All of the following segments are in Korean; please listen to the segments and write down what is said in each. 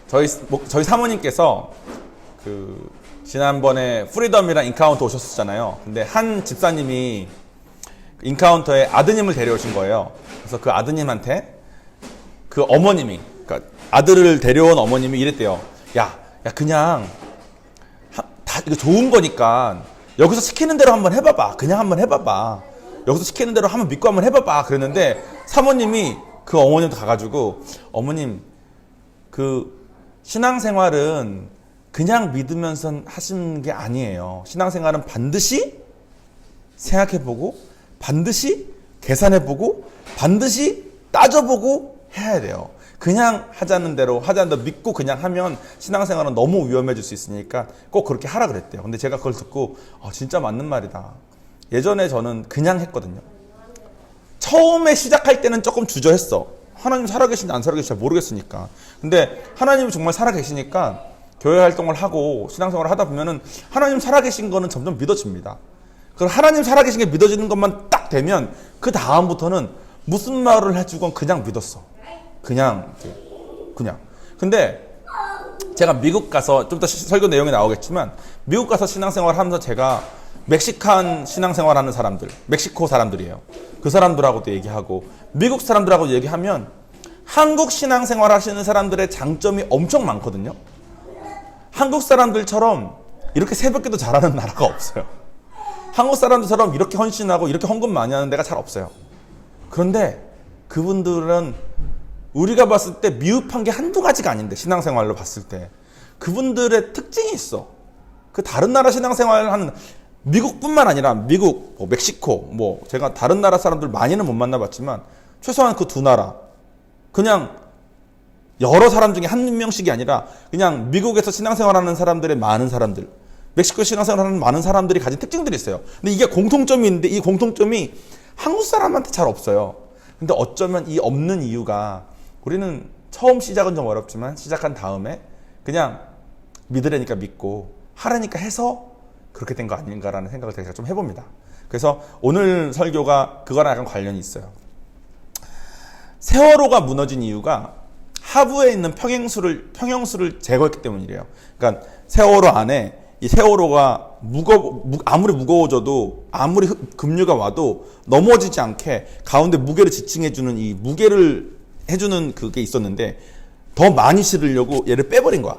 저희 사모님께서 지난번에 프리덤이랑 인카운터 오셨었잖아요. 근데 한 집사님이 인카운터에 아드님을 데려오신 거예요. 그래서 그 아드님한테 그 어머님이, 그러니까 아들을 데려온 어머님이 이랬대요. 야, 그냥 다 이거 좋은 거니까 여기서 시키는 대로 한번 해봐봐. 그냥 한번 해봐봐. 여기서 시키는 대로 한번 믿고 한번 해봐봐. 그랬는데 사모님이 그 어머님도 가가지고, 어머님, 신앙생활은 그냥 믿으면서 하시는 게 아니에요. 신앙생활은 반드시 생각해보고, 반드시 계산해보고, 반드시 따져보고 해야 돼요. 그냥 하자는 대로 믿고 그냥 하면 신앙생활은 너무 위험해질 수 있으니까 꼭 그렇게 하라 그랬대요. 근데 제가 그걸 듣고 진짜 맞는 말이다. 예전에 저는 그냥 했거든요. 처음에 시작할 때는 조금 주저했어. 하나님 살아계신지 안 살아계신지 잘 모르겠으니까. 근데 하나님이 정말 살아계시니까 교회 활동을 하고 신앙생활을 하다 보면은 하나님 살아계신 거는 점점 믿어집니다. 그럼 하나님 살아계신 게 믿어지는 것만 딱 되면 그 다음부터는 무슨 말을 해주건 그냥 믿었어. 그냥. 근데 제가 미국 가서, 좀 더 설교 내용이 나오겠지만, 미국 가서 신앙생활 하면서 제가 멕시칸 신앙생활 하는 사람들, 멕시코 사람들이에요. 그 사람들하고도 얘기하고, 미국 사람들하고 얘기하면 한국 신앙생활 하시는 사람들의 장점이 엄청 많거든요. 한국 사람들처럼 이렇게 새벽기도 잘하는 나라가 없어요. 한국 사람들처럼 이렇게 헌신하고 이렇게 헌금 많이 하는 데가 잘 없어요. 그런데 그분들은 우리가 봤을 때 미흡한 게 한두 가지가 아닌데, 신앙생활로 봤을 때 그분들의 특징이 있어. 그 다른 나라 신앙생활 하는, 미국뿐만 아니라 미국, 멕시코, 제가 다른 나라 사람들 많이는 못 만나봤지만 최소한 그 두 나라, 그냥 여러 사람 중에 한 명씩이 아니라 그냥 미국에서 신앙생활하는 사람들의 많은 사람들, 멕시코 신앙생활하는 많은 사람들이 가진 특징들이 있어요. 근데 이게 공통점이 있는데 이 공통점이 한국 사람한테 잘 없어요. 근데 어쩌면 이 없는 이유가, 우리는 처음 시작은 좀 어렵지만 시작한 다음에 그냥 믿으려니까 믿고 하라니까 해서 그렇게 된 거 아닌가라는 생각을 제가 좀 해봅니다. 그래서 오늘 설교가 그거랑 약간 관련이 있어요. 세월호가 무너진 이유가 하부에 있는 평형수를 제거했기 때문이래요. 그러니까 세월호 안에 이 세월호가 아무리 무거워져도, 아무리 급류가 와도 넘어지지 않게 가운데 무게를 지칭해주는, 이 무게를 해주는 그게 있었는데, 더 많이 실으려고 얘를 빼버린 거야.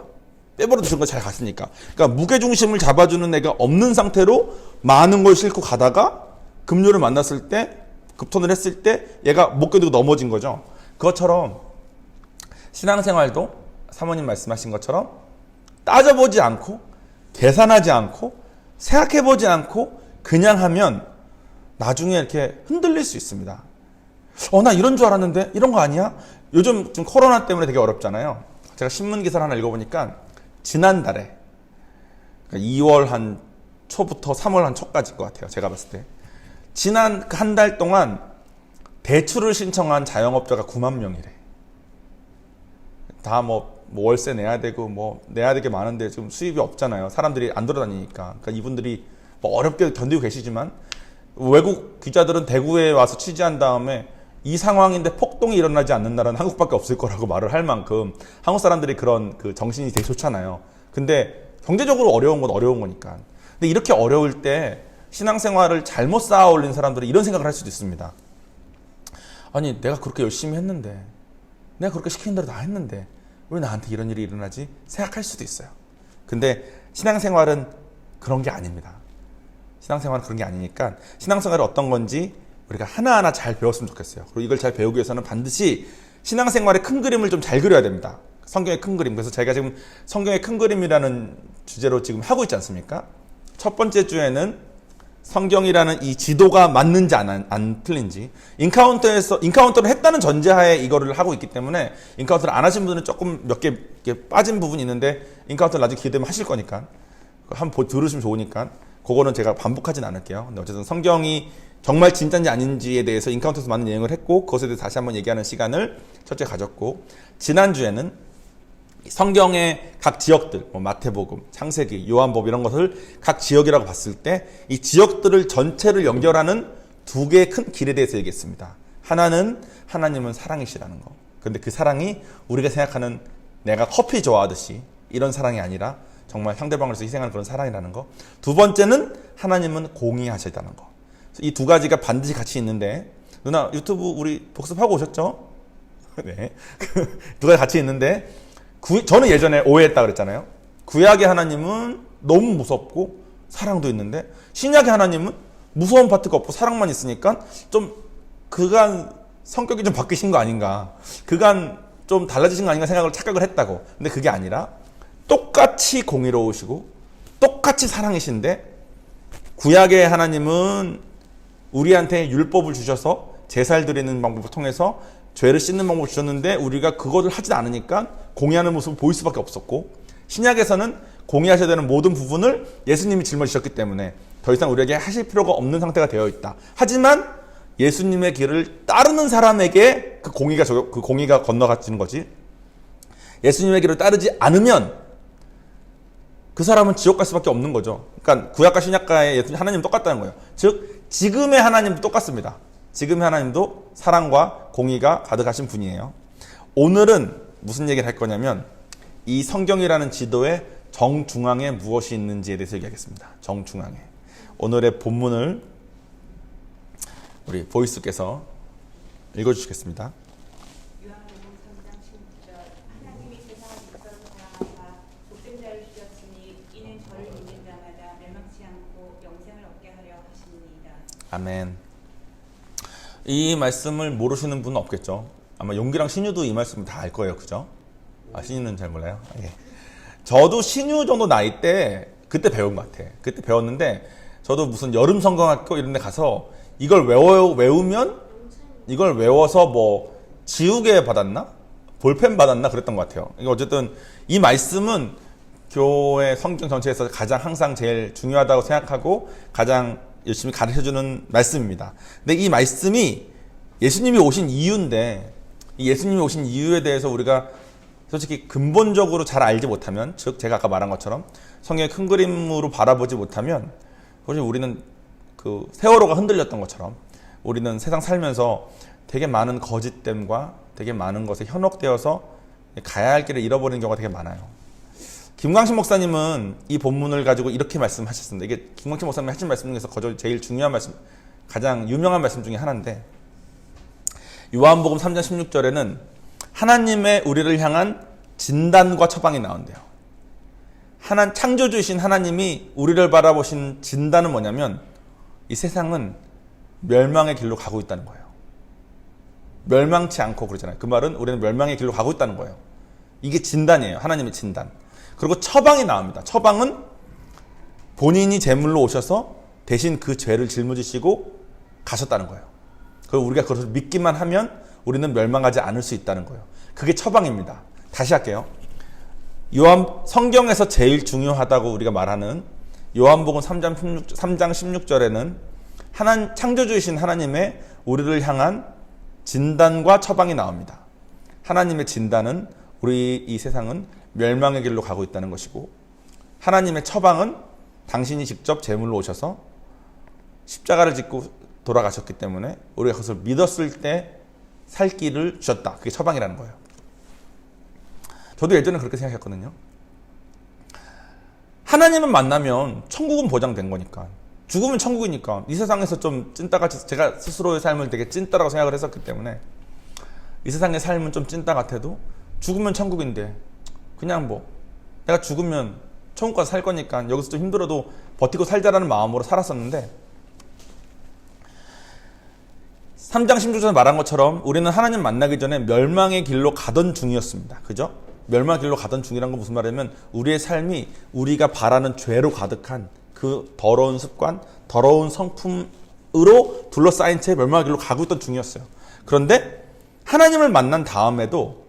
빼버려도 저런 거 잘 갔으니까. 그러니까 무게중심을 잡아주는 애가 없는 상태로 많은 걸 싣고 가다가 급류를 만났을 때, 급톤을 했을 때 얘가 못 견디고 넘어진 거죠. 그것처럼 신앙생활도 사모님 말씀하신 것처럼 따져보지 않고, 계산하지 않고, 생각해보지 않고 그냥 하면 나중에 이렇게 흔들릴 수 있습니다. 나 이런 줄 알았는데 이런 거 아니야? 요즘 좀 코로나 때문에 되게 어렵잖아요. 제가 신문 기사를 하나 읽어보니까 지난달에, 그러니까 2월 한 초부터 3월 한 초까지일 것 같아요. 제가 봤을 때 지난 한 달 동안 대출을 신청한 자영업자가 9만 명이래. 다 월세 내야 되고 내야 될 게 많은데 지금 수입이 없잖아요. 사람들이 안 돌아다니니까. 그러니까 이분들이 어렵게 견디고 계시지만, 외국 기자들은 대구에 와서 취재한 다음에 이 상황인데 폭동이 일어나지 않는 나라는 한국밖에 없을 거라고 말을 할 만큼 한국 사람들이 그런 정신이 되게 좋잖아요. 근데 경제적으로 어려운 건 어려운 거니까. 근데 이렇게 어려울 때 신앙생활을 잘못 쌓아 올린 사람들은 이런 생각을 할 수도 있습니다. 아니, 내가 그렇게 열심히 했는데, 내가 그렇게 시키는 대로 다 했는데 왜 나한테 이런 일이 일어나지? 생각할 수도 있어요. 근데 신앙생활은 그런 게 아닙니다. 신앙생활은 그런 게 아니니까 신앙생활이 어떤 건지 우리가 하나하나 잘 배웠으면 좋겠어요. 그리고 이걸 잘 배우기 위해서는 반드시 신앙생활의 큰 그림을 좀 잘 그려야 됩니다. 성경의 큰 그림. 그래서 제가 지금 성경의 큰 그림이라는 주제로 지금 하고 있지 않습니까? 첫 번째 주에는 성경이라는 이 지도가 맞는지 안 틀린지, 인카운터를 했다는 전제하에 이거를 하고 있기 때문에, 인카운터를 안 하신 분들은 조금 몇 개 빠진 부분이 있는데 인카운터를 나중에 기회 되면 하실 거니까 한번 들으시면 좋으니까 그거는 제가 반복하진 않을게요. 근데 어쨌든 성경이 정말 진짜인지 아닌지에 대해서 인카운터에서 많은 내용을 했고, 그것에 대해서 다시 한번 얘기하는 시간을 첫째 가졌고, 지난주에는 성경의 각 지역들, 마태복음, 창세기, 요한복음 이런 것을 각 지역이라고 봤을 때 이 지역들을 전체를 연결하는 두 개의 큰 길에 대해서 얘기했습니다. 하나는 하나님은 사랑이시라는 거. 근데 그 사랑이 우리가 생각하는 내가 커피 좋아하듯이 이런 사랑이 아니라 정말 상대방을 위해서 희생하는 그런 사랑이라는 거. 두 번째는 하나님은 공의하시다는 거. 이 두 가지가 반드시 같이 있는데, 누나 유튜브 우리 복습하고 오셨죠? 네. 두 가지 같이 있는데, 저는 예전에 오해했다 그랬잖아요. 구약의 하나님은 너무 무섭고 사랑도 있는데, 신약의 하나님은 무서운 파트가 없고 사랑만 있으니까 좀 그간 성격이 좀 바뀌신 거 아닌가, 그간 좀 달라지신 거 아닌가 생각을 착각을 했다고. 근데 그게 아니라 똑같이 공의로우시고 똑같이 사랑이신데, 구약의 하나님은 우리한테 율법을 주셔서 제사를 드리는 방법을 통해서 죄를 씻는 방법을 주셨는데 우리가 그것을 하지 않으니까 공의하는 모습을 보일 수밖에 없었고, 신약에서는 공의하셔야 되는 모든 부분을 예수님이 짊어지셨기 때문에 더 이상 우리에게 하실 필요가 없는 상태가 되어 있다. 하지만 예수님의 길을 따르는 사람에게 그 공의가 건너가지는 거지, 예수님의 길을 따르지 않으면 그 사람은 지옥 갈 수밖에 없는 거죠. 그러니까 구약과 신약과의 하나님은 똑같다는 거예요. 즉 지금의 하나님도 똑같습니다. 지금의 하나님도 사랑과 공의가 가득하신 분이에요. 오늘은 무슨 얘기를 할 거냐면, 이 성경이라는 지도의 정중앙에 무엇이 있는지에 대해서 얘기하겠습니다. 정중앙에. 오늘의 본문을 우리 보이스께서 읽어주시겠습니다. 요한복음 3장 16절. 하나님이 세상을 이처럼 사랑하사 복된 자를 주셨으니 이는 저를 믿는 자마다 멸망치 않고 영생을 얻게 하려 하십니다. 아멘. 이 말씀을 모르시는 분은 없겠죠. 아마 용기랑 신유도 이 말씀 다 알 거예요. 그죠? 아, 신유는 잘 몰라요? 예. 저도 신유 정도 나이 때 그때 배운 것 같아. 그때 배웠는데, 저도 무슨 여름 성경학교 이런 데 가서 이걸 외우면 이걸 외워서 뭐 지우개 받았나? 볼펜 받았나? 그랬던 것 같아요. 이거 어쨌든 이 말씀은 교회 성경 전체에서 가장 항상 제일 중요하다고 생각하고 가장 열심히 가르쳐주는 말씀입니다. 근데 이 말씀이 예수님이 오신 이유인데, 이 예수님이 오신 이유에 대해서 우리가 솔직히 근본적으로 잘 알지 못하면, 즉 제가 아까 말한 것처럼 성경의 큰 그림으로 바라보지 못하면, 사실 우리는 그 세월호가 흔들렸던 것처럼 우리는 세상 살면서 되게 많은 거짓됨과 되게 많은 것에 현혹되어서 가야 할 길을 잃어버리는 경우가 되게 많아요. 김광식 목사님은 이 본문을 가지고 이렇게 말씀하셨습니다. 이게 김광식 목사님이 하신 말씀 중에서 제일 중요한 말씀, 가장 유명한 말씀 중에 하나인데, 요한복음 3장 16절에는 하나님의 우리를 향한 진단과 처방이 나온대요. 창조주이신 하나님이 우리를 바라보신 진단은 뭐냐면, 이 세상은 멸망의 길로 가고 있다는 거예요. 멸망치 않고 그러잖아요. 그 말은 우리는 멸망의 길로 가고 있다는 거예요. 이게 진단이에요. 하나님의 진단. 그리고 처방이 나옵니다. 처방은 본인이 제물로 오셔서 대신 그 죄를 짊어지시고 가셨다는 거예요. 그리고 우리가 그것을 믿기만 하면 우리는 멸망하지 않을 수 있다는 거예요. 그게 처방입니다. 다시 할게요. 성경에서 제일 중요하다고 우리가 말하는 요한복음 3장 16절에는 창조주이신 하나님의 우리를 향한 진단과 처방이 나옵니다. 하나님의 진단은 우리 이 세상은 멸망의 길로 가고 있다는 것이고, 하나님의 처방은 당신이 직접 제물로 오셔서 십자가를 짓고 돌아가셨기 때문에 우리가 그것을 믿었을 때 살 길을 주셨다. 그게 처방이라는 거예요. 저도 예전에 그렇게 생각했거든요. 하나님을 만나면 천국은 보장된 거니까, 죽으면 천국이니까 이 세상에서 좀 찐따같이, 제가 스스로의 삶을 되게 찐따라고 생각을 했었기 때문에 이 세상의 삶은 좀 찐따 같아도 죽으면 천국인데 그냥 뭐 내가 죽으면 천국 가서 살 거니까 여기서 좀 힘들어도 버티고 살자라는 마음으로 살았었는데, 3장 16절에 말한 것처럼 우리는 하나님 만나기 전에 멸망의 길로 가던 중이었습니다. 그죠? 멸망의 길로 가던 중이란 건 무슨 말이냐면, 우리의 삶이 우리가 바라는 죄로 가득한 그 더러운 습관, 더러운 성품으로 둘러싸인 채 멸망의 길로 가고 있던 중이었어요. 그런데 하나님을 만난 다음에도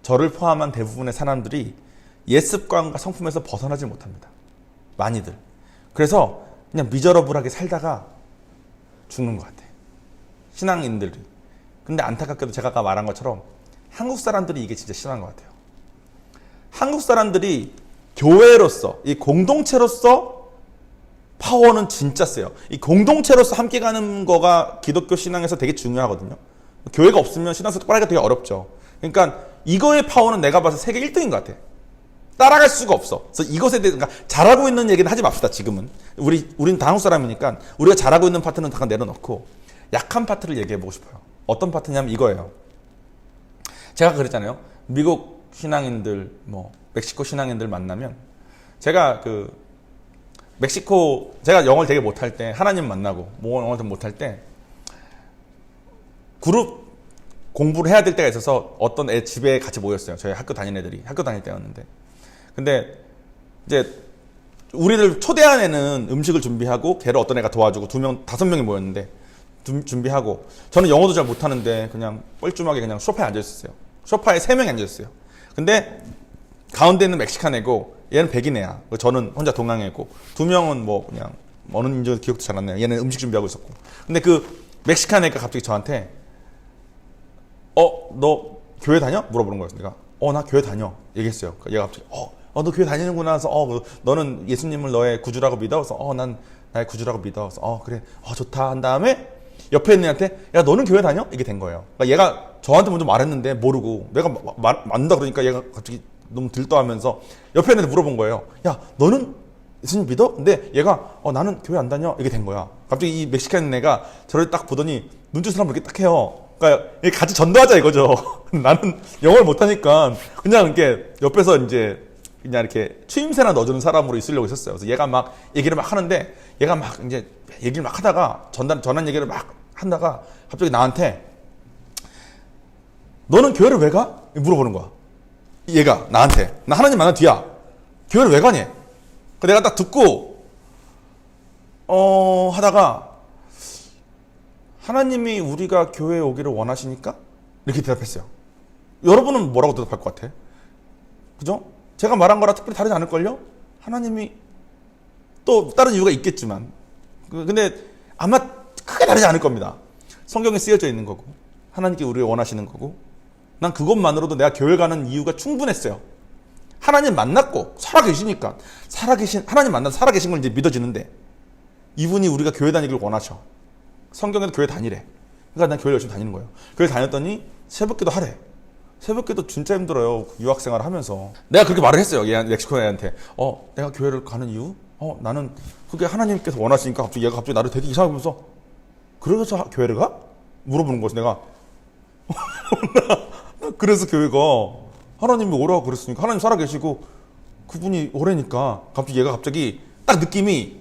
저를 포함한 대부분의 사람들이 옛 습관과 성품에서 벗어나지 못합니다. 많이들. 그래서 그냥 미저러블하게 살다가 죽는 것 같아요. 신앙인들이. 근데 안타깝게도 제가 아까 말한 것처럼 한국 사람들이 이게 진짜 심한 것 같아요. 한국 사람들이 교회로서, 이 공동체로서 파워는 진짜 세요. 이 공동체로서 함께 가는 거가 기독교 신앙에서 되게 중요하거든요. 교회가 없으면 신앙생활 똑바로 하기가 되게 어렵죠. 그러니까 이거의 파워는 내가 봐서 세계 1등인 것 같아. 따라갈 수가 없어. 그래서 이것에 대해서 그러니까 잘하고 있는 얘기는 하지 맙시다. 지금은 우리는 다 한국 사람이니까 우리가 잘하고 있는 파트는 잠깐 내려놓고 약한 파트를 얘기해 보고 싶어요. 어떤 파트냐면 이거예요. 제가 그랬잖아요. 미국 신앙인들, 뭐 멕시코 신앙인들 만나면 제가 제가 영어를 되게 못할 때 하나님 만나고 뭐 영어를 못할 때 그룹 공부를 해야 될 때가 있어서 어떤 애 집에 같이 모였어요. 저희 학교 다니는 애들이 학교 다닐 때였는데. 근데 이제 우리를 초대한 애는 음식을 준비하고 걔를 어떤 애가 도와주고 2명, 5명이 모였는데 준비하고 저는 영어도 잘 못하는데 그냥 뻘쭘하게 그냥 소파에 앉아있었어요. 소파에 3명이 앉아있었어요. 근데 가운데 있는 멕시칸 애고 얘는 백인 애야. 저는 혼자 동양 애고 2명은 뭐 그냥 어느 인종인지 기억도 잘 안 나요. 얘는 음식 준비하고 있었고. 근데 그 멕시칸 애가 갑자기 저한테 너 교회 다녀? 물어보는 거예요. 내가 나 교회 다녀 얘기했어요. 얘가 갑자기 너 교회 다니는구나 해서 너는 예수님을 너의 구주라고 믿어? 그래서 난 나의 구주라고 믿어. 그래서 그래 좋다 한 다음에 옆에 있는 애한테 야 너는 교회 다녀? 이게 된 거예요. 그러니까 얘가 저한테 먼저 말했는데 모르고 내가 맞는다 그러니까 얘가 갑자기 너무 들떠하면서 옆에 있는 애한테 물어본 거예요. 야 너는 예수님 믿어? 근데 얘가 나는 교회 안 다녀? 이게 된 거야. 갑자기 이 멕시칸 애가 저를 딱 보더니 눈짓을 한번 이렇게 딱 해요. 그러니까 같이 전도하자 이거죠. 나는 영어를 못하니까 그냥 이렇게 옆에서 이제 그냥 이렇게 추임새나 넣어주는 사람으로 있으려고 했었어요. 그래서 얘가 막 얘기를 막 하는데 얘가 막 이제 얘기를 막 하다가 전한 얘기를 막 하다가 갑자기 나한테 너는 교회를 왜 가? 물어보는 거야. 얘가 나한테 나 하나님 만난 뒤야. 교회를 왜 가니? 내가 딱 듣고 하다가 하나님이 우리가 교회에 오기를 원하시니까? 이렇게 대답했어요. 여러분은 뭐라고 대답할 것 같아? 그죠? 제가 말한 거랑 특별히 다르지 않을걸요? 하나님이 또 다른 이유가 있겠지만 근데 아마 크게 다르지 않을 겁니다. 성경에 쓰여져 있는 거고 하나님께 우리를 원하시는 거고 난 그것만으로도 내가 교회 가는 이유가 충분했어요. 하나님 만났고 살아계시니까 하나님 만나서 살아계신 걸 이제 믿어지는데 이분이 우리가 교회 다니길 원하셔. 성경에도 교회 다니래. 그러니까 난 교회 열심히 다니는 거예요. 교회 다녔더니 새벽기도 하래. 새벽기도 진짜 힘들어요. 유학생활 하면서. 내가 그렇게 말을 했어요. 멕시코 애한테. 내가 교회를 가는 이유? 나는 그게 하나님께서 원하시니까 얘가 갑자기 나를 되게 이상하게 보면서 그래서 교회를 가? 물어보는 거지. 내가 그래서 교회가 하나님이 오라고 그랬으니까 하나님 살아계시고 그분이 오래니까 얘가 갑자기 딱 느낌이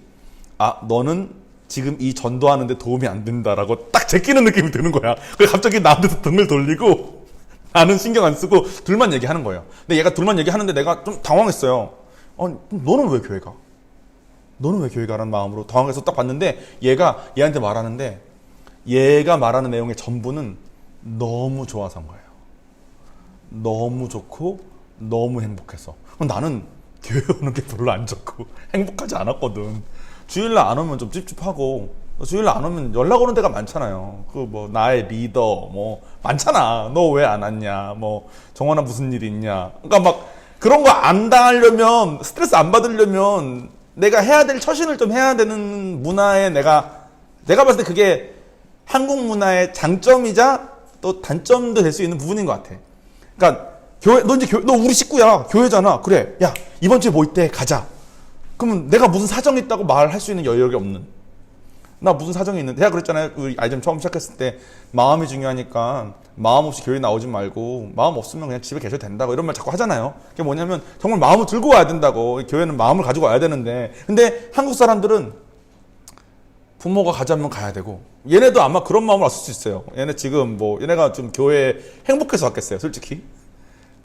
너는 지금 이 전도하는데 도움이 안 된다라고 딱 제끼는 느낌이 드는 거야. 그래서 갑자기 나한테서 등을 돌리고 나는 신경 안 쓰고 둘만 얘기하는 거예요. 근데 얘가 둘만 얘기하는데 내가 좀 당황했어요. 너는 왜 교회 가? 너는 왜 교회 가라는 마음으로 당황해서 딱 봤는데 얘한테 말하는데 얘가 말하는 내용의 전부는 너무 좋아서 한 거예요. 너무 좋고 너무 행복해서. 나는 교회 오는 게 별로 안 좋고 행복하지 않았거든. 주일날 안 오면 좀 찝찝하고 주일날 안 오면 연락 오는 데가 많잖아요. 나의 리더 많잖아. 너 왜 안 왔냐? 정원아 무슨 일 있냐? 그러니까 막 그런 거 안 당하려면 스트레스 안 받으려면 내가 해야 될 처신을 좀 해야 되는 문화에 내가 봤을 때 그게 한국 문화의 장점이자 또 단점도 될 수 있는 부분인 것 같아. 그러니까 너 우리 식구야. 교회잖아. 그래. 야 이번 주에 뭐 있대? 가자. 그러면 내가 무슨 사정이 있다고 말할 수 있는 여력이 없는. 나 무슨 사정이 있는데. 제가 그랬잖아요. 우리 아이점 처음 시작했을 때 마음이 중요하니까 마음 없이 교회 나오지 말고 마음 없으면 그냥 집에 계셔도 된다고 이런 말 자꾸 하잖아요. 그게 뭐냐면 정말 마음을 들고 와야 된다고. 교회는 마음을 가지고 와야 되는데 근데 한국 사람들은 부모가 가자면 가야 되고 얘네도 아마 그런 마음을 왔을 수 있어요. 얘네 지금 얘네가 좀 교회에 행복해서 왔겠어요. 솔직히.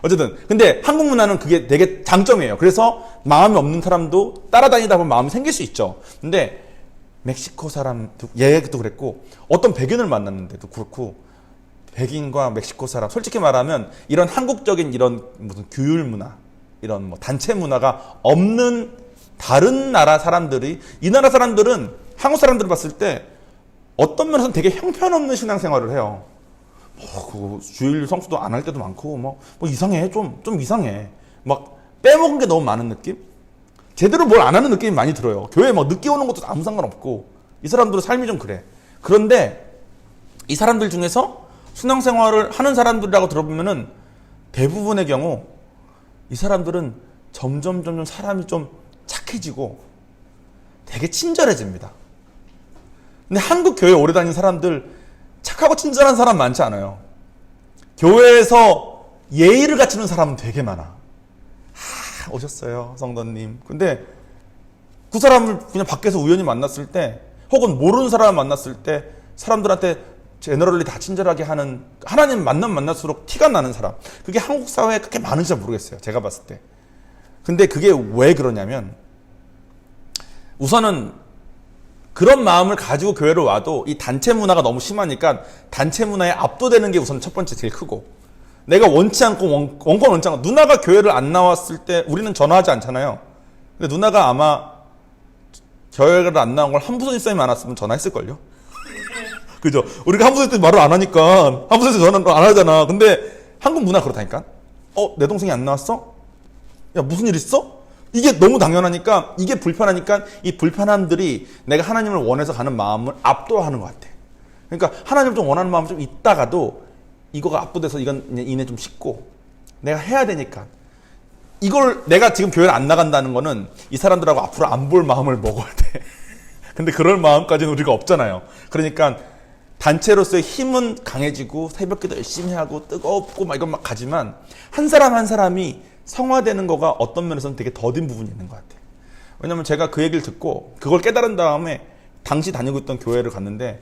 어쨌든 근데 한국 문화는 그게 되게 장점이에요. 그래서 마음이 없는 사람도 따라다니다 보면 마음이 생길 수 있죠. 근데 멕시코 사람도 얘도 그랬고 어떤 백인을 만났는데도 그렇고 백인과 멕시코 사람 솔직히 말하면 이런 한국적인 이런 무슨 규율 문화 이런 단체 문화가 없는 다른 나라 사람들이 이 나라 사람들은 한국 사람들을 봤을 때 어떤 면에서는 되게 형편없는 신앙생활을 해요. 주일 성수도 안 할 때도 많고 이상해. 좀 이상해. 막 빼먹은 게 너무 많은 느낌? 제대로 뭘 안 하는 느낌이 많이 들어요. 교회에 늦게 오는 것도 아무 상관없고 이 사람들은 삶이 좀 그래. 그런데 이 사람들 중에서 신앙생활을 하는 사람들이라고 들어보면은 대부분의 경우 이 사람들은 점점 사람이 좀 착해지고 되게 친절해집니다. 근데 한국 교회 오래 다닌 사람들 착하고 친절한 사람 많지 않아요. 교회에서 예의를 갖추는 사람은 되게 많아. 오셨어요, 성도님. 근데 그 사람을 그냥 밖에서 우연히 만났을 때, 혹은 모르는 사람을 만났을 때 사람들한테 제너럴리 다 친절하게 하는, 하나님 만날수록 티가 나는 사람, 그게 한국 사회에 그렇게 많은지 모르겠어요, 제가 봤을 때. 근데 그게 왜 그러냐면, 우선은 그런 마음을 가지고 교회로 와도 이 단체 문화가 너무 심하니까 단체 문화에 압도되는 게 우선 첫 번째 제일 크고, 내가 원치 않고 원권 원치 않고, 누나가 교회를 안 나왔을 때 우리는 전화하지 않잖아요. 근데 누나가 아마 교회를 안 나온 걸 한부선 집사님이 안 왔으면 전화했을걸요. 그죠? 우리가 한부선 집사님 말을 안 하니까 한부선 집사님 전화 안 하잖아. 근데 한국 문화 그렇다니까. 내 동생이 안 나왔어? 야, 무슨 일 있어? 이게 너무 당연하니까, 이게 불편하니까 이 불편함들이 내가 하나님을 원해서 가는 마음을 압도하는 것 같아. 그러니까 하나님을 좀 원하는 마음이 좀 있다가도 이거가 압도돼서 이건 이내 좀 식고 내가 해야 되니까, 이걸 내가 지금 교회를 안 나간다는 거는 이 사람들하고 앞으로 안 볼 마음을 먹어야 돼. 근데 그럴 마음까지는 우리가 없잖아요. 그러니까 단체로서의 힘은 강해지고 새벽기도 열심히 하고 뜨겁고 막 이건 막 가지만, 한 사람 한 사람이 성화되는 거가 어떤 면에서는 되게 더딘 부분이 있는 것 같아요. 왜냐면 제가 그 얘기를 듣고 그걸 깨달은 다음에 당시 다니고 있던 교회를 갔는데,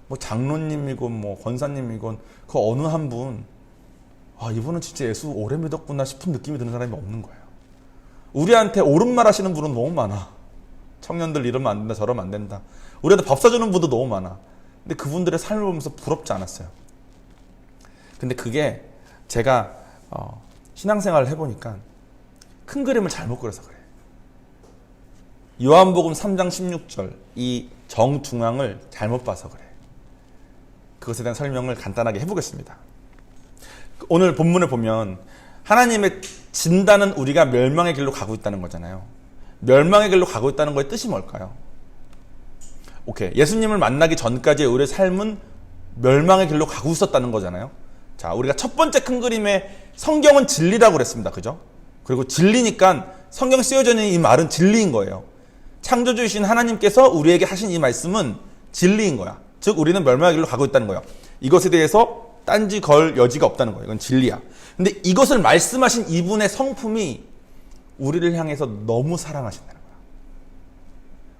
뭐 장로님이건 뭐 권사님이건 그 어느 한 분, 이분은 진짜 예수 오래 믿었구나 싶은 느낌이 드는 사람이 없는 거예요. 우리한테 옳은 말 하시는 분은 너무 많아. 청년들 이러면 안 된다, 저러면 안 된다. 우리한테 밥 사주는 분도 너무 많아. 근데 그분들의 삶을 보면서 부럽지 않았어요. 근데 그게 제가 신앙생활을 해보니까 큰 그림을 잘못 그려서 그래. 요한복음 3장 16절 이 정중앙을 잘못 봐서 그래. 그것에 대한 설명을 간단하게 해보겠습니다. 오늘 본문을 보면 하나님의 진단은 우리가 멸망의 길로 가고 있다는 거잖아요. 멸망의 길로 가고 있다는 거의 뜻이 뭘까요? 오케이, 예수님을 만나기 전까지의 우리의 삶은 멸망의 길로 가고 있었다는 거잖아요. 자, 우리가 첫 번째 큰 그림에 성경은 진리라고 그랬습니다. 그죠? 그리고 진리니까 성경 쓰여져 있는 이 말은 진리인 거예요. 창조주이신 하나님께서 우리에게 하신 이 말씀은 진리인 거야. 즉 우리는 멸망의 길로 가고 있다는 거예요. 이것에 대해서 딴지 걸 여지가 없다는 거예요. 이건 진리야. 근데 이것을 말씀하신 이분의 성품이 우리를 향해서 너무 사랑하신다는 거야.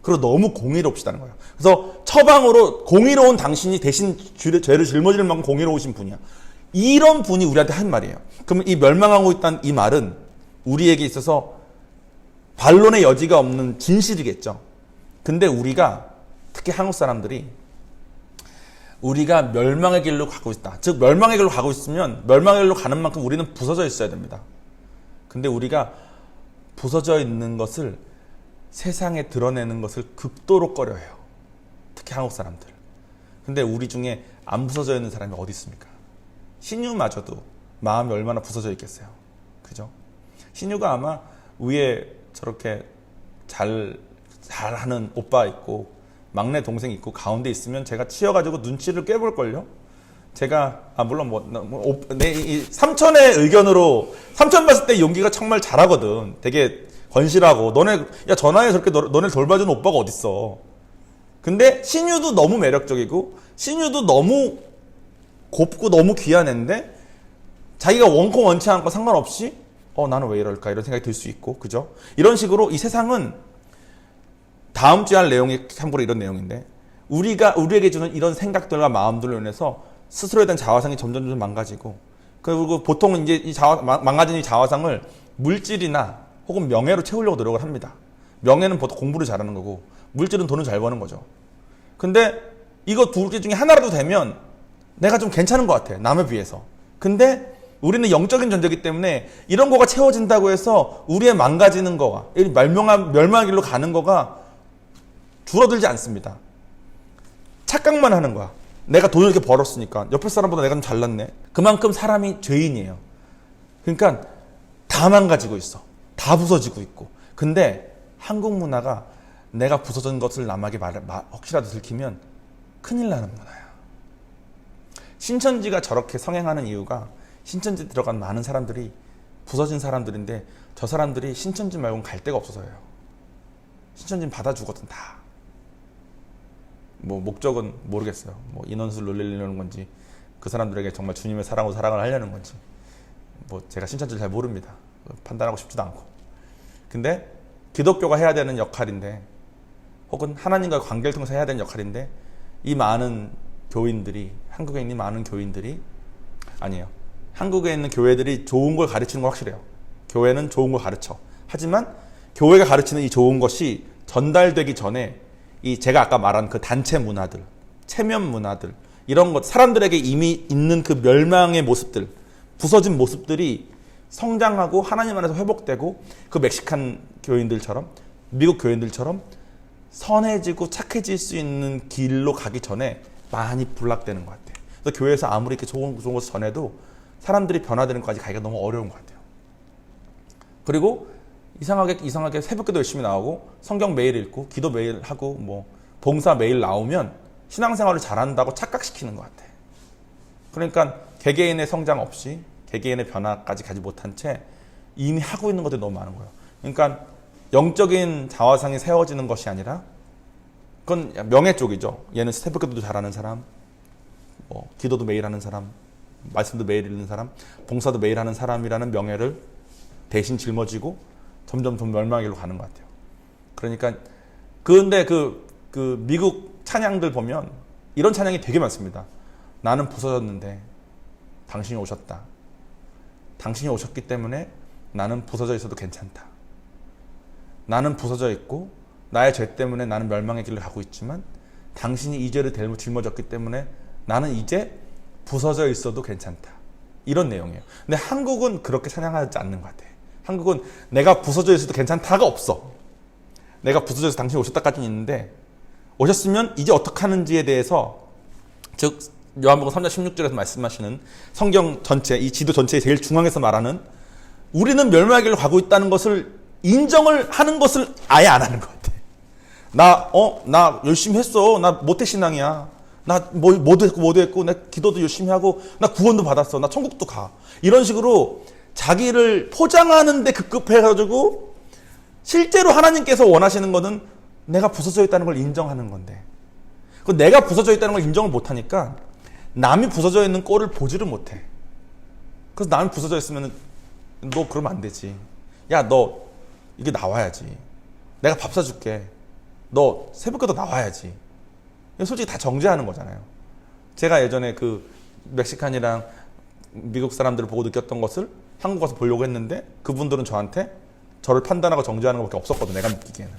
그리고 너무 공의롭시다는 거예요. 그래서 처방으로 공의로운 당신이 대신 죄를 짊어질 만큼 공의로우신 분이야. 이런 분이 우리한테 한 말이에요. 그러면 이 멸망하고 있다는 이 말은 우리에게 있어서 반론의 여지가 없는 진실이겠죠. 근데 우리가, 특히 한국 사람들이 우리가 멸망의 길로 가고 있다. 즉 멸망의 길로 가고 있으면 멸망의 길로 가는 만큼 우리는 부서져 있어야 됩니다. 근데 우리가 부서져 있는 것을, 세상에 드러내는 것을 극도로 꺼려해요. 특히 한국 사람들. 근데 우리 중에 안 부서져 있는 사람이 어디 있습니까? 신유마저도 마음이 얼마나 부서져 있겠어요. 그죠? 신유가 아마 위에 저렇게 잘하는 오빠 있고 막내 동생 있고 가운데 있으면 제가 치여가지고 눈치를 꿰볼걸요? 제가, 물론 이 삼촌의 의견으로, 삼촌 봤을 때 용기가 정말 잘하거든. 되게 건실하고, 야, 전화해 저렇게 너네 돌봐주는 오빠가 어딨어. 근데 신유도 너무 매력적이고, 신유도 너무 곱고 너무 귀한 애인데, 자기가 원코 원치 않고 상관없이, 나는 왜 이럴까? 이런 생각이 들 수 있고, 그죠? 이런 식으로 이 세상은, 다음 주에 할 내용이 참고로 이런 내용인데, 우리에게 주는 이런 생각들과 마음들로 인해서 스스로에 대한 자화상이 점점 망가지고, 그리고 보통은 이제 망가진 이 자화상을 물질이나 혹은 명예로 채우려고 노력을 합니다. 명예는 보통 공부를 잘하는 거고, 물질은 돈을 잘 버는 거죠. 근데 이거 두 개 중에 하나라도 되면 내가 좀 괜찮은 것 같아, 남에 비해서. 근데 우리는 영적인 존재이기 때문에 이런 거가 채워진다고 해서 우리의 망가지는 거가, 멸망의 길로 가는 거가 줄어들지 않습니다. 착각만 하는 거야. 내가 돈을 이렇게 벌었으니까 옆에 사람보다 내가 좀 잘났네. 그만큼 사람이 죄인이에요. 그러니까 다 망가지고 있어. 다 부서지고 있고. 근데 한국 문화가 내가 부서진 것을 남에게 혹시라도 들키면 큰일 나는 문화야. 신천지가 저렇게 성행하는 이유가 신천지 들어간 많은 사람들이 부서진 사람들인데 저 사람들이 신천지 말고는 갈 데가 없어서예요. 신천지는 받아주거든 다. 뭐 목적은 모르겠어요. 뭐 인원수를 늘리려는 건지 그 사람들에게 정말 주님의 사랑으로 사랑을 하려는 건지 뭐 제가 신천지를 잘 모릅니다. 판단하고 싶지도 않고. 근데 기독교가 해야 되는 역할인데 혹은 하나님과의 관계를 통해서 해야 되는 역할인데 이 많은 교인들이 한국에 있는 많은 교인들이 아니에요. 한국에 있는 교회들이 좋은 걸 가르치는 건 확실해요. 교회는 좋은 걸 가르쳐. 하지만 교회가 가르치는 이 좋은 것이 전달되기 전에 이 제가 아까 말한 그 단체 문화들, 체면 문화들 이런 것 사람들에게 이미 있는 그 멸망의 모습들, 부서진 모습들이 성장하고 하나님 안에서 회복되고 그 멕시칸 교인들처럼 미국 교인들처럼 선해지고 착해질 수 있는 길로 가기 전에 많이 불락되는 것 같아요. 그래서 교회에서 아무리 이렇게 좋은 것을 전해도 사람들이 변화되는 것까지 가기가 너무 어려운 것 같아요. 그리고 이상하게 새벽기도 열심히 나오고 성경 매일 읽고 기도 매일 하고 뭐 봉사 매일 나오면 신앙생활을 잘한다고 착각시키는 것 같아. 그러니까 개개인의 성장 없이 개개인의 변화까지 가지 못한 채 이미 하고 있는 것들이 너무 많은 거예요. 그러니까 영적인 자화상이 세워지는 것이 아니라 그건 명예 쪽이죠. 얘는 새벽기도도 잘하는 사람, 뭐 기도도 매일 하는 사람, 말씀도 매일 읽는 사람, 봉사도 매일 하는 사람이라는 명예를 대신 짊어지고 점점 더 멸망의 길로 가는 것 같아요. 그러니까 근데 그 미국 찬양들 보면 이런 찬양이 되게 많습니다. 나는 부서졌는데 당신이 오셨다. 당신이 오셨기 때문에 나는 부서져 있어도 괜찮다. 나는 부서져 있고 나의 죄 때문에 나는 멸망의 길을 가고 있지만 당신이 이 죄를 짊어졌기 때문에 나는 이제 부서져 있어도 괜찮다. 이런 내용이에요. 근데 한국은 그렇게 찬양하지 않는 것 같아요. 한국은 내가 부서져 있어도 괜찮다가 없어. 내가 부서져 있어서 당신이 오셨다까지는 있는데 오셨으면 이제 어떻게 하는지에 대해서 즉 요한복음 3장 16절에서 말씀하시는 성경 전체 이 지도 전체의 제일 중앙에서 말하는 우리는 멸망의 길로 가고 있다는 것을 인정을 하는 것을 아예 안 하는 것 같아. 나 열심히 했어. 나 모태신앙이야. 나 뭐도 했고, 나 기도도 열심히 하고, 나 구원도 받았어. 나 천국도 가. 이런 식으로 자기를 포장하는데 급급해가지고, 실제로 하나님께서 원하시는 거는 내가 부서져 있다는 걸 인정하는 건데, 그 내가 부서져 있다는 걸 인정을 못하니까, 남이 부서져 있는 꼴을 보지를 못해. 그래서 남이 부서져 있으면, 너 그러면 안 되지. 야, 너, 이게 나와야지. 내가 밥 사줄게. 너 새벽기도 나와야지. 솔직히 다 정죄하는 거잖아요. 제가 예전에 그 멕시칸이랑 미국 사람들을 보고 느꼈던 것을 한국 가서 보려고 했는데 그분들은 저한테 저를 판단하고 정죄하는 것밖에 없었거든. 내가 느끼기에는.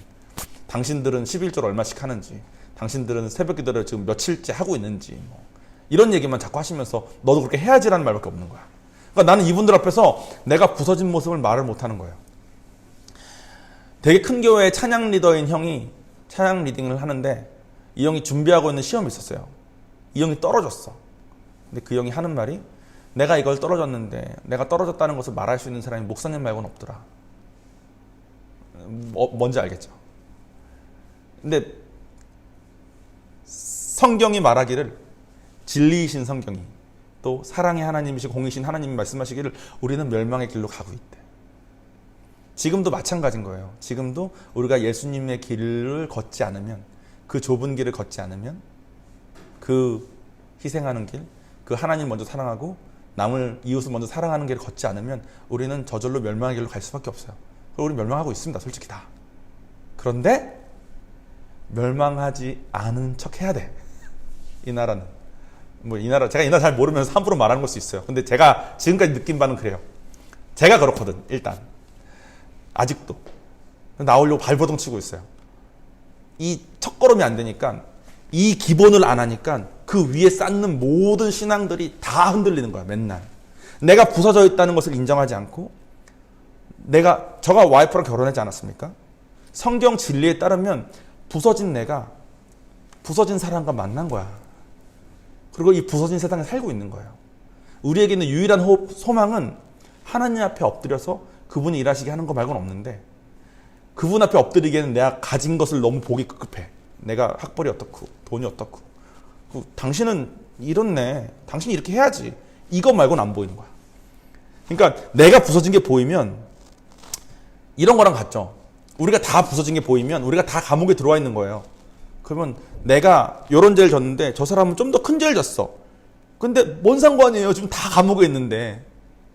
당신들은 11조를 얼마씩 하는지, 당신들은 새벽기도를 지금 며칠째 하고 있는지, 뭐 이런 얘기만 자꾸 하시면서 너도 그렇게 해야지라는 말밖에 없는 거야. 그러니까 나는 이분들 앞에서 내가 부서진 모습을 말을 못하는 거예요. 되게 큰 교회의 찬양 리더인 형이 찬양 리딩을 하는데 이 형이 준비하고 있는 시험이 있었어요. 이 형이 떨어졌어. 근데 그 형이 하는 말이 내가 이걸 떨어졌는데 내가 떨어졌다는 것을 말할 수 있는 사람이 목사님 말고는 없더라. 뭔지 알겠죠? 근데 성경이 말하기를 진리이신 성경이 또 사랑의 하나님이시고 공이신 하나님이 말씀하시기를 우리는 멸망의 길로 가고 있대. 지금도 마찬가지인 거예요. 지금도 우리가 예수님의 길을 걷지 않으면 그 좁은 길을 걷지 않으면 그 희생하는 길, 그 하나님 먼저 사랑하고 남을 이웃을 먼저 사랑하는 길을 걷지 않으면 우리는 저절로 멸망의 길로 갈 수밖에 없어요. 그리고 우리 멸망하고 있습니다. 솔직히 다. 그런데 멸망하지 않은 척 해야 돼. 이 나라는. 뭐 이 나라 제가 이 나라 잘 모르면서 함부로 말하는 걸 수 있어요. 근데 제가 지금까지 느낀 바는 그래요. 제가 그렇거든. 일단 아직도 나오려고 발버둥 치고 있어요. 이 첫걸음이 안 되니까 이 기본을 안 하니까 그 위에 쌓는 모든 신앙들이 다 흔들리는 거야. 맨날 내가 부서져 있다는 것을 인정하지 않고 저가 와이프랑 결혼하지 않았습니까? 성경 진리에 따르면 부서진 내가 부서진 사람과 만난 거야. 그리고 이 부서진 세상에 살고 있는 거예요. 우리에게 있는 유일한 소망은 하나님 앞에 엎드려서 그분이 일하시게 하는 거 말고는 없는데 그분 앞에 엎드리기에는 내가 가진 것을 너무 보기 급급해. 내가 학벌이 어떻고 돈이 어떻고 당신은 이렇네. 당신이 이렇게 해야지. 이것 말고는 안 보이는 거야. 그러니까 내가 부서진 게 보이면 이런 거랑 같죠. 우리가 다 부서진 게 보이면 우리가 다 감옥에 들어와 있는 거예요. 그러면 내가 요런 죄를 졌는데 저 사람은 좀 더 큰 죄를 졌어. 근데 뭔 상관이에요? 지금 다 감옥에 있는데.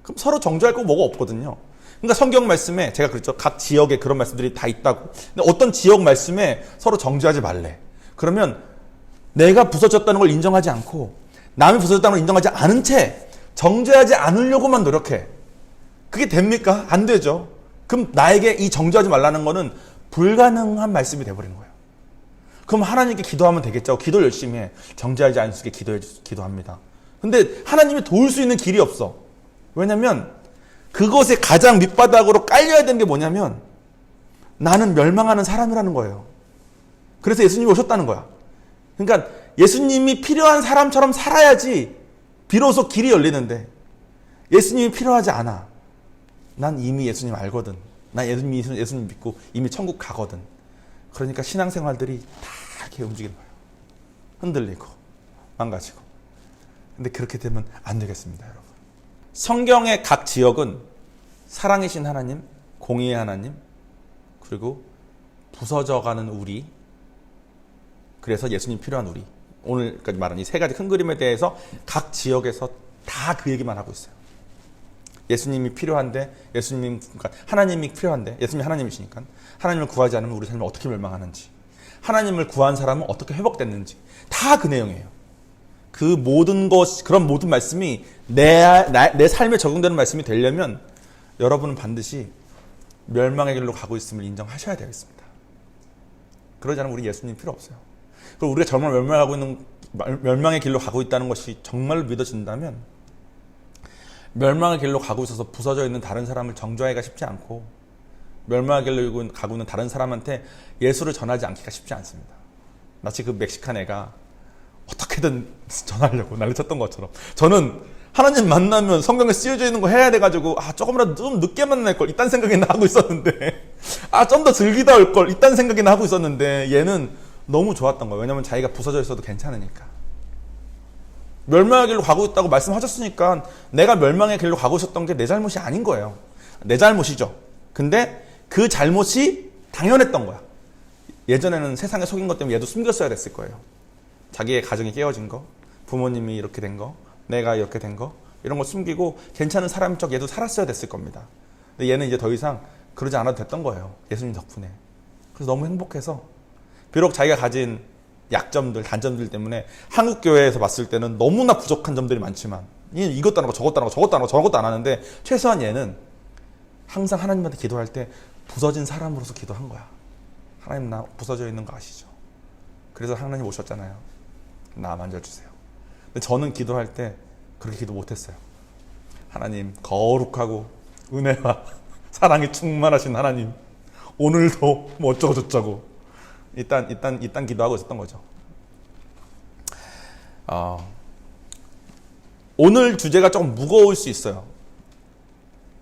그럼 서로 정죄할 거 뭐가 없거든요. 그러니까 성경 말씀에 제가 그랬죠. 각 지역에 그런 말씀들이 다 있다고. 근데 어떤 지역 말씀에 서로 정죄하지 말래. 그러면 내가 부서졌다는 걸 인정하지 않고 남이 부서졌다는 걸 인정하지 않은 채 정죄하지 않으려고만 노력해. 그게 됩니까? 안 되죠. 그럼 나에게 이 정죄하지 말라는 거는 불가능한 말씀이 돼버리는 거예요. 그럼 하나님께 기도하면 되겠죠. 기도 열심히 해. 정죄하지 않을 수 있게 기도합니다. 근데 하나님이 도울 수 있는 길이 없어. 왜냐면 그것의 가장 밑바닥으로 깔려야 되는 게 뭐냐면 나는 멸망하는 사람이라는 거예요. 그래서 예수님이 오셨다는 거야. 그러니까 예수님이 필요한 사람처럼 살아야지 비로소 길이 열리는데 예수님이 필요하지 않아. 난 이미 예수님 알거든. 난 예수님 믿고 이미 천국 가거든. 그러니까 신앙생활들이 다 이렇게 움직이는 거예요. 흔들리고 망가지고. 근데 그렇게 되면 안 되겠습니다, 여러분. 성경의 각 지역은 사랑이신 하나님, 공의의 하나님, 그리고 부서져가는 우리, 그래서 예수님 필요한 우리, 오늘까지 말한 이 세 가지 큰 그림에 대해서 각 지역에서 다 그 얘기만 하고 있어요. 예수님이 필요한데, 그러니까 하나님이 필요한데, 예수님이 하나님이시니까 하나님을 구하지 않으면 우리 삶이 어떻게 멸망하는지, 하나님을 구한 사람은 어떻게 회복됐는지, 다 그 내용이에요. 그 모든 것, 그런 모든 말씀이 내 삶에 적용되는 말씀이 되려면 여러분은 반드시 멸망의 길로 가고 있음을 인정하셔야 되겠습니다. 그러지 않으면 우리 예수님 필요 없어요. 그리고 우리가 정말 멸망의 길로 가고 있다는 것이 정말로 믿어진다면 멸망의 길로 가고 있어서 부서져 있는 다른 사람을 정죄하기가 쉽지 않고 멸망의 길로 가고 있는 다른 사람한테 예수를 전하지 않기가 쉽지 않습니다. 마치 그 멕시칸 애가 어떻게든 전하려고 난리 쳤던 것처럼 저는 하나님 만나면 성경에 쓰여져 있는 거 해야 돼가지고 조금이라도 좀 늦게 만날 걸 이딴 생각이나 하고 있었는데 좀 더 즐기다 올 걸 이딴 생각이나 하고 있었는데 얘는 너무 좋았던 거예요. 왜냐면 자기가 부서져 있어도 괜찮으니까. 멸망의 길로 가고 있다고 말씀하셨으니까 내가 멸망의 길로 가고 있었던 게 내 잘못이 아닌 거예요. 내 잘못이죠. 근데 그 잘못이 당연했던 거야. 예전에는 세상에 속인 것 때문에 얘도 숨겼어야 됐을 거예요. 자기의 가정이 깨어진 거, 부모님이 이렇게 된 거, 내가 이렇게 된 거, 이런 거 숨기고 괜찮은 사람인 척 얘도 살았어야 됐을 겁니다. 근데 얘는 이제 더 이상 그러지 않아도 됐던 거예요. 예수님 덕분에. 그래서 너무 행복해서 비록 자기가 가진 약점들, 단점들 때문에 한국 교회에서 봤을 때는 너무나 부족한 점들이 많지만 얘는 이것도 안 하고 저것도 안 하고 저것도 안 하고 저것도 안 하는데 최소한 얘는 항상 하나님한테 기도할 때 부서진 사람으로서 기도한 거야. 하나님 나 부서져 있는 거 아시죠? 그래서 하나님 오셨잖아요. 나 만져주세요. 근데 저는 기도할 때 그렇게 기도 못했어요. 하나님 거룩하고 은혜와 사랑이 충만하신 하나님 오늘도 뭐 어쩌고 저쩌고 일단 기도하고 있었던 거죠. 오늘 주제가 조금 무거울 수 있어요.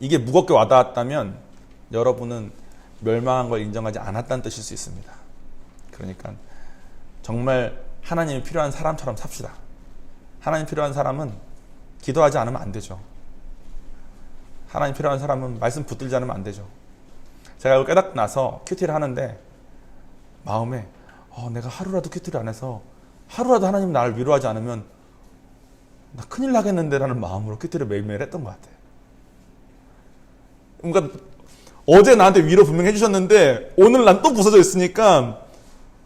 이게 무겁게 와닿았다면 여러분은 멸망한 걸 인정하지 않았다는 뜻일 수 있습니다. 그러니까 정말 하나님이 필요한 사람처럼 삽시다. 하나님 필요한 사람은 기도하지 않으면 안 되죠. 하나님 필요한 사람은 말씀 붙들지 않으면 안 되죠. 제가 이걸 깨닫고 나서 큐티를 하는데 마음에 내가 하루라도 큐티를 안 해서 하루라도 하나님 나를 위로하지 않으면 나 큰일 나겠는데 라는 마음으로 큐티를 매일매일 했던 것 같아요. 그러니까 어제 나한테 위로 분명히 해주셨는데 오늘 난 또 부서져 있으니까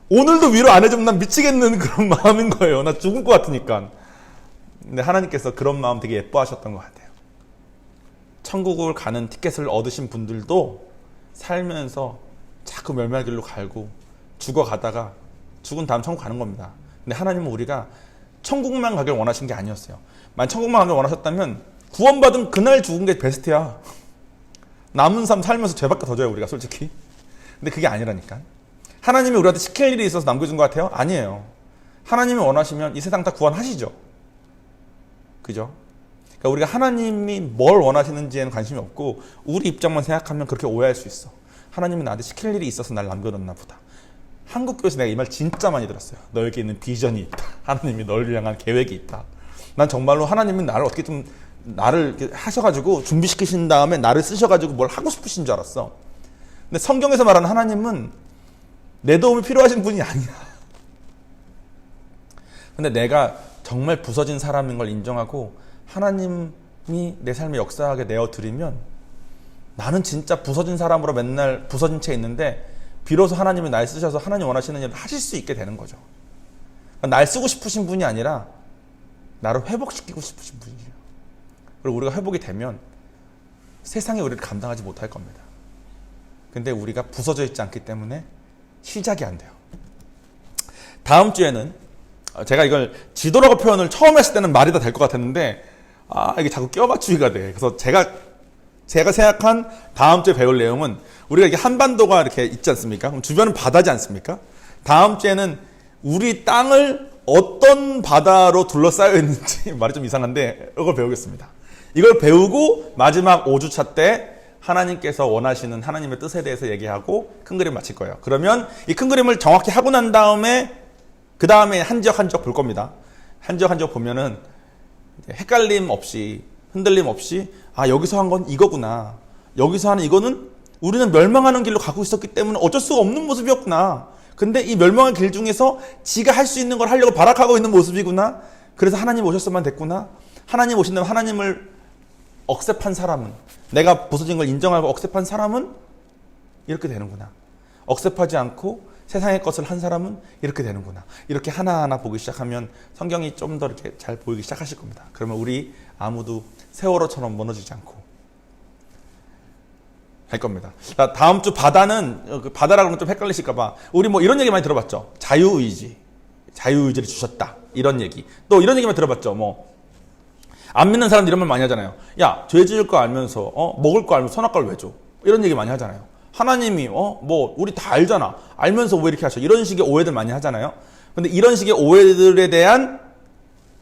오늘도 위로 안 해주면 난 미치겠는 그런 마음인 거예요. 나 죽을 것 같으니까. 근데 하나님께서 그런 마음 되게 예뻐하셨던 것 같아요. 천국을 가는 티켓을 얻으신 분들도 살면서 자꾸 멸망의 길로 갈고 죽어가다가 죽은 다음 천국 가는 겁니다. 근데 하나님은 우리가 천국만 가길 원하신 게 아니었어요. 만약 천국만 가길 원하셨다면 구원받은 그날 죽은 게 베스트야. 남은 삶 살면서 죄밖에 더 져요, 우리가 솔직히. 근데 그게 아니라니까. 하나님이 우리한테 시킬 일이 있어서 남겨준 것 같아요? 아니에요. 하나님이 원하시면 이 세상 다 구원하시죠. 그죠? 그러니까 우리가 하나님이 뭘 원하시는지에는 관심이 없고 우리 입장만 생각하면 그렇게 오해할 수 있어. 하나님은 나한테 시킬 일이 있어서 날 남겨뒀나 보다. 한국교회에서 내가 이 말 진짜 많이 들었어요. 너에게 있는 비전이 있다. 하나님이 널 향한 계획이 있다. 난 정말로 하나님은 나를 어떻게 좀 나를 이렇게 하셔가지고 준비시키신 다음에 나를 쓰셔가지고 뭘 하고 싶으신 줄 알았어. 근데 성경에서 말하는 하나님은 내 도움이 필요하신 분이 아니야. 근데 내가 정말 부서진 사람인 걸 인정하고 하나님이 내 삶에 역사하게 내어드리면 나는 진짜 부서진 사람으로 맨날 부서진 채 있는데 비로소 하나님이 날 쓰셔서 하나님 원하시는 일을 하실 수 있게 되는 거죠. 날 쓰고 싶으신 분이 아니라 나를 회복시키고 싶으신 분이에요. 그리고 우리가 회복이 되면 세상에 우리를 감당하지 못할 겁니다. 근데 우리가 부서져 있지 않기 때문에 시작이 안 돼요. 다음 주에는 제가 이걸 지도라고 표현을 처음 했을 때는 말이 다 될 것 같았는데 이게 자꾸 껴 맞추기가 돼. 그래서 제가 생각한 다음 주에 배울 내용은 우리가 이게 한반도가 이렇게 있지 않습니까? 그럼 주변은 바다지 않습니까? 다음 주에는 우리 땅을 어떤 바다로 둘러싸여 있는지 말이 좀 이상한데 이걸 배우겠습니다. 이걸 배우고 마지막 5주차 때 하나님께서 원하시는 하나님의 뜻에 대해서 얘기하고 큰 그림 마칠 거예요. 그러면 이 큰 그림을 정확히 하고 난 다음에 그 다음에 한 지역 한 지역 볼 겁니다. 한 지역 한 지역 보면은 헷갈림 없이 흔들림 없이 여기서 한 건 이거구나. 여기서 하는 이거는 우리는 멸망하는 길로 가고 있었기 때문에 어쩔 수가 없는 모습이었구나. 근데 이 멸망의 길 중에서 지가 할 수 있는 걸 하려고 발악하고 있는 모습이구나. 그래서 하나님 오셨으면 됐구나. 하나님 오신다면 하나님을 억셉한 사람은, 내가 부서진 걸 인정하고 억셉한 사람은 이렇게 되는구나. 억셉하지 않고 세상의 것을 한 사람은 이렇게 되는구나. 이렇게 하나하나 보기 시작하면 성경이 좀 더 이렇게 잘 보이기 시작하실 겁니다. 그러면 우리 아무도 세월호처럼 무너지지 않고 할 겁니다. 다음 주 바다는, 바다라고 하면 좀 헷갈리실까봐 우리 뭐 이런 얘기 많이 들어봤죠. 자유의지를 주셨다. 이런 얘기. 또 이런 얘기만 들어봤죠. 안 믿는 사람들 이런 말 많이 하잖아요. 야, 죄 지을 거 알면서 먹을 거 알면서 선악과를 왜 줘? 이런 얘기 많이 하잖아요. 하나님이 우리 다 알잖아. 알면서 왜 이렇게 하셔? 이런 식의 오해들 많이 하잖아요. 근데 이런 식의 오해들에 대한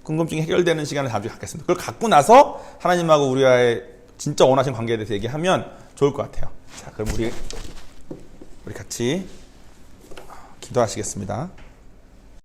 궁금증이 해결되는 시간을 다음 주에 갖겠습니다. 그걸 갖고 나서 하나님하고 우리와의 진짜 원하시는 관계에 대해서 얘기하면 좋을 것 같아요. 자, 그럼 우리 같이 기도하시겠습니다.